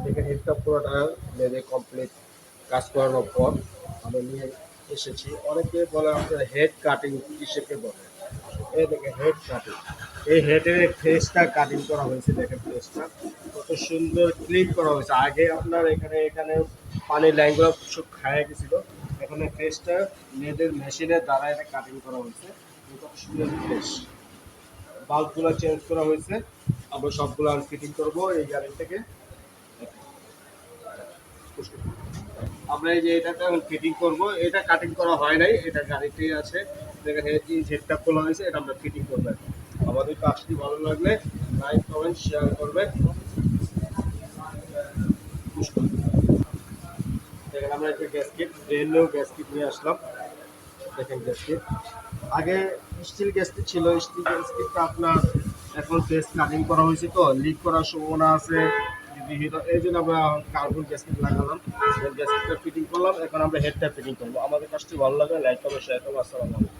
দেখে হেডটা পুরোটা লেদে কমপ্লিট কাজ করানোর পর আমি নিয়ে এসেছি। অনেকে বলে আপনার হেড কাটিং কিসেকে বলে, এই দেখে হেড কাটিং, এই হেডের ফেসটা কাটিং করা হয়েছে। দেখেন ফেসটা কত সুন্দর ক্লিন করা হয়েছে। আগে আপনার এখানে এখানে পানির লাইনগুলো সব খায় গেছিল, এখানে ফেসটা লেদের মেশিনের দ্বারা এটা কাটিং করা হয়েছে। কত সুন্দর ফেস, বাল্বগুলো চেঞ্জ করা হয়েছে। আমরা সবগুলো ফিটিং করবো এই গাড়ি থেকে। আমরা এই যে এটাকে এখন ফিটিং করব, এটা কাটিং করা হয় নাই, এটা গাড়িতেই আছে। দেখেন এই হেডটা খোলা হয়েছে, এটা আমরা ফিটিং করবো এখন। আমাদের কাজটি ভালো লাগলে লাইক কমেন্ট শেয়ার করবেন। দেখেন আমরা একটা গ্যাসকিট, ব্র্যান্ড নিউ গ্যাসকিট নিয়ে আসলাম। দেখেন গ্যাসকিট, আগে স্টিল গ্যাসকিট ছিল, স্টিল গ্যাসকিটটা আপনার এখন ফেস কাটিং করা হয়েছে তো লিক করার সম্ভাবনা আছে, এই জন্য আমরা কার্বন গ্যাসকিট লাগালাম। গ্যাসকিটটা ফিটিং করলাম, এখন আমরা হেডটা ফিটিং করবো। আমাদের কাজটি ভালো লাগে লাইক করবো, শেয়ার করবো। আসসালামু আলাইকুম।